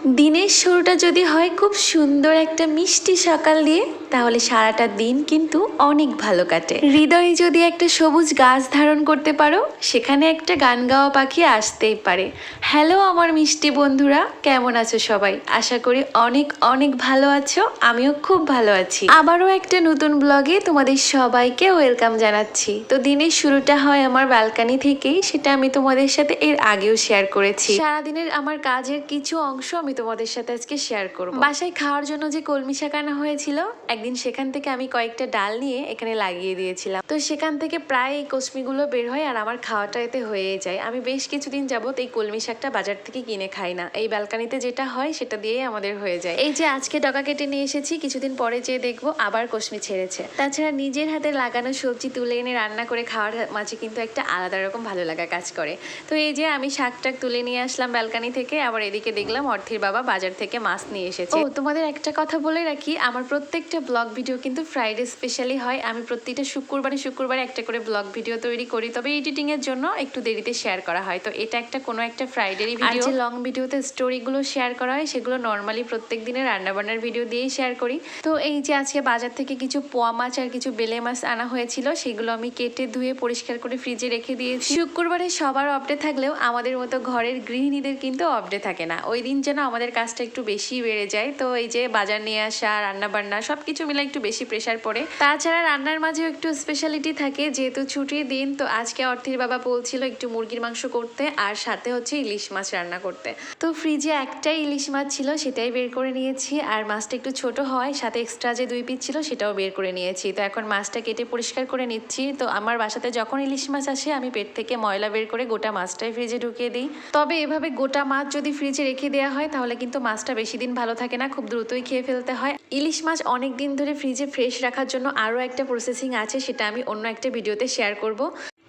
দিনের শুরুটা যদি হয় খুব সুন্দর একটা মিষ্টি সকাল দিয়ে, তাহলে সারাটা দিন কিন্তু অনেক ভালো কাটে। হৃদয়ে যদি একটা সবুজ গাছ ধারণ করতে পারো, সেখানে একটা গান গাওয়া পাখি আসতেই পারে। হ্যালো আমার মিষ্টি বন্ধুরা, কেমন আছো সবাই? আশা করি অনেক অনেক ভালো আছো। আমিও খুব ভালো আছি। আবারও একটা নতুন ব্লগে তোমাদের সবাইকে ওয়েলকাম জানাচ্ছি। তো দিনের শুরুটা হয় আমার ব্যালকনি থেকেই, সেটা আমি তোমাদের সাথে এর আগেও শেয়ার করেছি। সারাদিনের আমার কাজের কিছু অংশ আমি তোমাদের সাথে আজকে শেয়ার করব। বাসায় খাওয়ার জন্য যে কলমি শাক আনা হয়েছিল, একদিন সেখান থেকে আমি কয়েকটা ডাল নিয়ে এখানে লাগিয়ে দিয়েছিলাম। তো সেখান থেকে প্রায় এই কচমিগুলো বের হয় আর আমার খাওয়াটা এতে হয়ে যায়। আমি বেশ কিছুদিন যাবত এই কলমি শাকটা বাজার থেকে কিনে খাই না, এই ব্যালকনিতে যেটা হয় সেটা দিয়েই আমাদের হয়ে যায়। এই যে আজকে ডগা কেটে নিয়ে এসেছি, কিছুদিন পরে যেয়ে দেখবো আবার কচমি ছেড়েছে। তাছাড়া নিজের হাতে লাগানো সবজি তুলে এনে রান্না করে খাওয়ার মাঝে কিন্তু একটা আলাদা রকম ভালো লাগা কাজ করে। তো এই যে আমি শাকটাক তুলে নিয়ে আসলাম ব্যালকনি থেকে, আবার এদিকে দেখলাম অর্থির বাবা বাজার থেকে মাছ নিয়ে এসেছে। ও তোমাদের একটা কথা বলে রাখি, আমার প্রত্যেকটা ব্লগ ভিডিও কিন্তু ফ্রাইডে স্পেশালি হয়। আমি প্রত্যেকটা শুক্রবারে একটা করে ব্লগ ভিডিও তৈরি করি, তবে এডিটিং এর জন্য একটু দেরিতে শেয়ার করা হয়। তো এটা একটা কোনো একটা ফ্রাইডেরই ভিডিও। আর যে লং ভিডিওতে স্টোরিগুলো শেয়ার করা হয়, সেগুলো নর্মালি প্রত্যেক দিনের রান্নাবান্নার ভিডিও দিয়েই শেয়ার করি। তো এই যে আজকে বাজার থেকে কিছু পোয়া মাছ আর কিছু বেলে মাছ আনা হয়েছিল, সেগুলো আমি কেটে ধুয়ে পরিষ্কার করে ফ্রিজে রেখে দিয়েছি। শুক্রবারে সবার অফডে থাকলেও আমাদের মতো ঘরের গৃহিণীদের কিন্তু অফডে থাকে না। ওই দিন যেন আমাদের কাজটা একটু বেশি বেড়ে যায়। তো এই যে বাজার নিয়ে আসা, রান্না বান্না সবকিছু মিলে একটু বেশি প্রেশার পড়ে। তাছাড়া রান্নার মাঝেও একটু স্পেশালিটি থাকে, যেহেতু ছুটির দিন। তো আজকে অর্থির বাবা বলছিল একটু মুরগির মাংস করতে, আর সাথে হচ্ছে ইলিশ মাছ রান্না করতে। তো ফ্রিজে একটাই ইলিশ মাছ ছিল, সেটাই বের করে নিয়েছি। আর মাছটা একটু ছোট হয়, সাথে এক্সট্রা যে 2 পিস ছিল সেটাও বের করে নিয়েছি। তো এখন মাছটা কেটে পরিষ্কার করে নিচ্ছি। তো আমার বাসাতে যখন ইলিশ মাছ আসে, আমি পেট থেকে ময়লা বের করে গোটা মাছটাই ফ্রিজে ঢুকিয়ে দিই। তবে এভাবে গোটা মাছ যদি ফ্রিজে রেখে দেওয়া হয়, তাহলে কিন্তু মাছটা বেশি দিন ভালো থাকে না, খুব দ্রুতই খেয়ে ফেলতে হয়। ইলিশ মাছ অনেক দিন ধরে ফ্রিজে ফ্রেশ রাখার জন্য আরও একটা প্রসেসিং আছে, সেটা আমি অন্য একটা ভিডিওতে শেয়ার করব।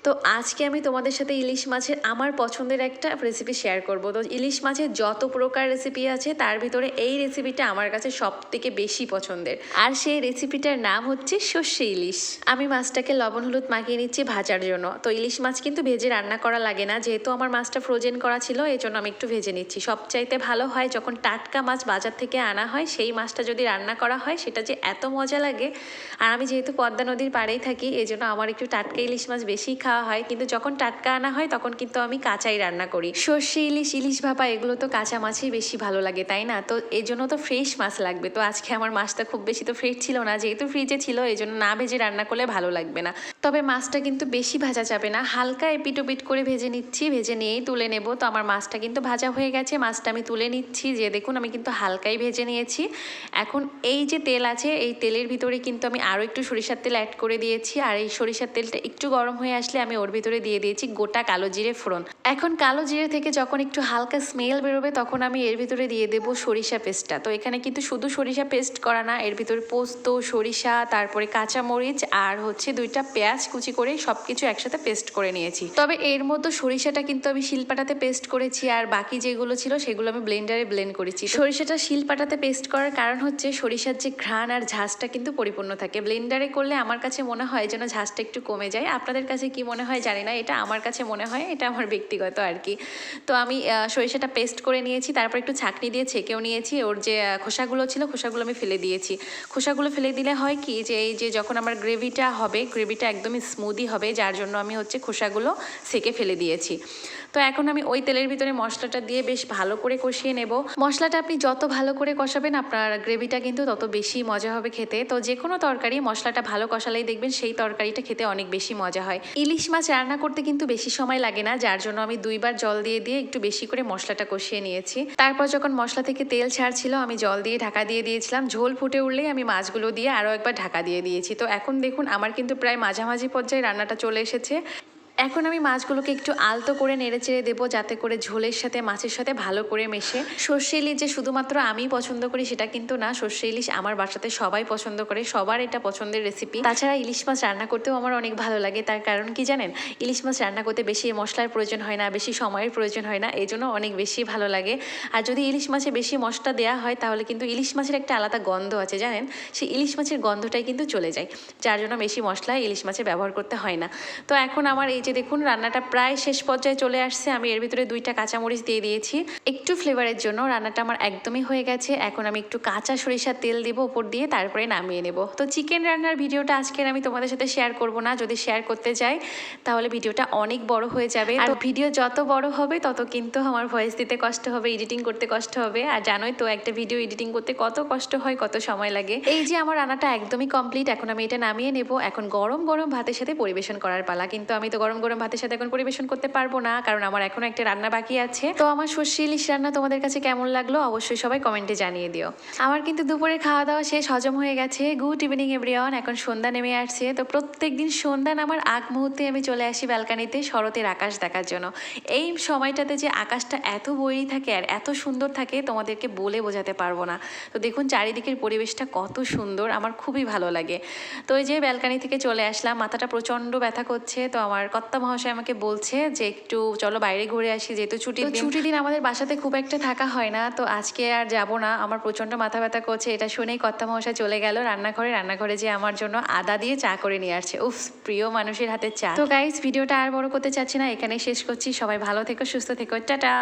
তো আজকে আমি তোমাদের সাথে ইলিশ মাছের আমার পছন্দের একটা রেসিপি শেয়ার করব। তো ইলিশ মাছের যত প্রকার রেসিপি আছে, তার ভিতরে এই রেসিপিটা আমার কাছে সব থেকে বেশি পছন্দের। আর সেই রেসিপিটার নাম হচ্ছে সর্ষে ইলিশ। আমি মাছটাকে লবণ হলুদ মাখিয়ে নিচ্ছি ভাজার জন্য। তো ইলিশ মাছ কিন্তু ভেজে রান্না করা লাগে না, যেহেতু আমার মাছটা ফ্রোজেন করা ছিল, এই জন্য আমি একটু ভেজে নিচ্ছি। সবচাইতে ভালো হয় যখন টাটকা মাছ বাজার থেকে আনা হয়, সেই মাছটা যদি রান্না করা হয়, সেটা যে এত মজা লাগে। আর আমি যেহেতু পদ্মা নদীর পাড়েই থাকি, এই জন্য আমার একটু টাটকা ইলিশ মাছ বেশি খাওয়া হয়। কিন্তু যখন টাটকা আনা হয়, তখন কিন্তু আমি কাঁচাই রান্না করি। সর্ষে ইলিশ, ইলিশ ভাপা, এগুলো তো কাঁচা মাছই বেশি ভালো লাগে, তাই না? তো এই জন্য তো ফ্রেশ মাছ লাগবে। তো আজকে আমার মাছটা খুব বেশি তো ফ্রেশ ছিল না, যেহেতু ফ্রিজে ছিল, এই জন্য না ভেজে রান্না করলে ভালো লাগবে না। তবে মাছটা কিন্তু বেশি ভাজা যাবে না, হালকা এপিটোপিট করে ভেজে নিচ্ছি, ভেজে নিয়েই তুলে নেব। তো আমার মাছটা কিন্তু ভাজা হয়ে গেছে, মাছটা আমি তুলে নিচ্ছি। যে দেখুন, আমি কিন্তু হালকাই ভেজে নিয়েছি। এখন এই যে তেল আছে, এই তেলের ভিতরে কিন্তু আমি আরও একটু সরিষার তেল অ্যাড করে দিয়েছি। আর এই সরিষার তেলটা একটু গরম হয়ে আসলে আমি ওর ভিতরে দিয়ে দিয়েছি গোটা কালো জিরে ফোড়ন। এখন কালো জিরে থেকে যখন একটু হালকা স্মেল বেরোবে, তখন আমি এর ভিতরে দিয়ে দেবো সরিষা পেস্টটা। তো এখানে কিন্তু শুধু সরিষা পেস্ট করা না, এর ভিতরে পোস্ত, সরিষা, তারপরে কাঁচামরিচ আর হচ্ছে 2টা পেঁয়াজ কুচি করে সবকিছু একসাথে পেস্ট করে নিয়েছি। তবে এর মধ্যে সরিষাটা কিন্তু আমি শিলপাটাতে পেস্ট করেছি, আর বাকি যেগুলো ছিল সেগুলো আমি ব্লেন্ডারে ব্লেন্ড করেছি। সরিষাটা শিলপাটাতে পেস্ট করার কারণ হচ্ছে সরিষার যে ঘ্রাণ আর ঝাঁজটা কিন্তু পরিপূর্ণ থাকে। ব্লেন্ডারে করলে আমার কাছে মনে হয় যেন ঝাঁজটা একটু কমে যায়। আপনাদের কাছে কি মনে হয় জানি না, এটা আমার কাছে মনে হয়, এটা আমার ব্যক্তিগত আর কি। তো আমি সরিষাটা পেস্ট করে নিয়েছি, তারপর একটু ছাঁকনি দিয়ে ছেঁকেও নিয়েছি। ওর যে খোসাগুলো ছিল, খোসাগুলো আমি ফেলে দিয়েছি। খোসাগুলো ফেলে দিলে হয় কি, যে এই যে যখন আমার গ্রেভিটা হবে, গ্রেভিটা একদমই স্মুদি হবে, যার জন্য আমি হচ্ছে খোসাগুলো ছেঁকে ফেলে দিয়েছি। তো এখন আমি ওই তেলের ভিতরে মশলাটা দিয়ে বেশ ভালো করে কষিয়ে নেব। মশলাটা আপনি যত ভালো করে কষাবেন, আপনার গ্রেভিটা কিন্তু তত বেশি মজা হবে খেতে। তো যে কোনো তরকারি মশলাটা ভালো কষালেই দেখবেন সেই তরকারিটা খেতে অনেক বেশি মজা হয়। ইলিশ মাছ রান্না করতে কিন্তু বেশি সময় লাগে না, যার জন্য আমি 2বার জল দিয়ে একটু বেশি করে মশলাটা কষিয়ে নিয়েছি। তারপর যখন মশলা থেকে তেল ছাড়ছিল, আমি জল দিয়ে ঢাকা দিয়ে দিয়েছিলাম। ঝোল ফুটে উঠলেই আমি মাছগুলো দিয়ে আরও একবার ঢাকা দিয়ে দিয়েছি। তো এখন দেখুন, আমার কিন্তু প্রায় মাঝামাঝি পর্যায়ে রান্নাটা চলে এসেছে। এখন আমি মাছগুলোকে একটু আলতো করে নেড়ে চেড়ে দেবো, যাতে করে ঝোলের সাথে মাছের সাথে ভালো করে মেশে। সর্ষে ইলিশ যে শুধুমাত্র আমি পছন্দ করি সেটা কিন্তু না, সর্ষে ইলিশ আমার বাসাতে সবাই পছন্দ করে, সবার এটা পছন্দের রেসিপি। তাছাড়া ইলিশ মাছ রান্না করতেও আমার অনেক ভালো লাগে। তার কারণ কি জানেন, ইলিশ মাছ রান্না করতে বেশি মশলার প্রয়োজন হয় না, বেশি সময়ের প্রয়োজন হয় না, এই জন্য অনেক বেশি ভালো লাগে। আর যদি ইলিশ মাছে বেশি মশলা দেওয়া হয়, তাহলে কিন্তু ইলিশ মাছের একটা আলাদা গন্ধ আছে জানেন, সেই ইলিশ মাছের গন্ধটাই কিন্তু চলে যায়, যার জন্য বেশি মশলা ইলিশ মাছে ব্যবহার করতে হয় না। তো এখন আমার এই যে দেখুন রান্নাটা প্রায় শেষ পর্যায়ে চলে আসছে। আমি এর ভিতরে 2টা কাঁচামরিচ দিয়ে দিয়েছি একটু ফ্লেভারের জন্য। রান্নাটা আমার একদমই হয়ে গেছে। এখন আমি একটু কাঁচা সরিষার তেল দিব উপর দিয়ে, তারপরে নামিয়ে নেব। তো চিকেন রান্নার ভিডিওটা আজকের আমি তোমাদের সাথে শেয়ার করব না। যদি শেয়ার করতে যাই তাহলে ভিডিওটা অনেক বড় হয়ে যাবে। আর ভিডিও যত বড় হবে তত কিন্তু আমার ভয়েস দিতে কষ্ট হবে, এডিটিং করতে কষ্ট হবে। আর জানোই তো একটা ভিডিও এডিটিং করতে কত কষ্ট হয়, কত সময় লাগে। এই যে আমার রান্নাটা একদমই কমপ্লিট। এখন আমি এটা নামিয়ে নেব। এখন গরম গরম ভাতের সাথে পরিবেশন করার পালা। কিন্তু আমি তো গরম গরম ভাতের সাথে এখন পরিবেশন করতে পারবো না, কারণ আমার এখনো একটা রান্না বাকি আছে। তো আমার সর্ষে ইলিশ রান্না তোমাদের কাছে কেমন লাগলো অবশ্যই সবাই কমেন্টে জানিয়ে দিও। আমার কিন্তু দুপুরের খাওয়া দাওয়া শেষ, হজম হয়ে গেছে। Good evening everyone. এখন সন্ধ্যা নেমে আসছে। তো প্রত্যেকদিন সন্ধ্যা নামার আগ মুহূর্তে আমি চলে আসি ব্যালকানিতে শরতের আকাশ দেখার জন্য। এই সময়টাতে যে আকাশটা এত বইই থাকে আর এত সুন্দর থাকে তোমাদেরকে বলে বোঝাতে পারবো না। তো দেখুন চারিদিকের পরিবেশটা কত সুন্দর, আমার খুবই ভালো লাগে। তো এই যে ব্যালকানি থেকে চলে আসলাম, মাথাটা প্রচণ্ড ব্যথা করছে। তো আমার কর্তা মহাশয় আমাকে বলছে যে একটু চলো বাইরে ঘুরে আসি, যেহেতু ছুটির দিন আমাদের বাসাতে খুব একটা থাকা হয় না। তো আজকে আর যাব না, আমার প্রচণ্ড মাথা ব্যথা করছে। এটা শুনেই কর্তা মহাশয় চলে গেল রান্নাঘরে যে আমার জন্য আদা দিয়ে চা করে নিয়ে আসছে। উফ, প্রিয় মানুষের হাতে চা। তো গাইস ভিডিওটা আর বড় করতে চাচ্ছি না, এখানেই শেষ করছি। সবাই ভালো থেকো, সুস্থ থেকো, টাটা।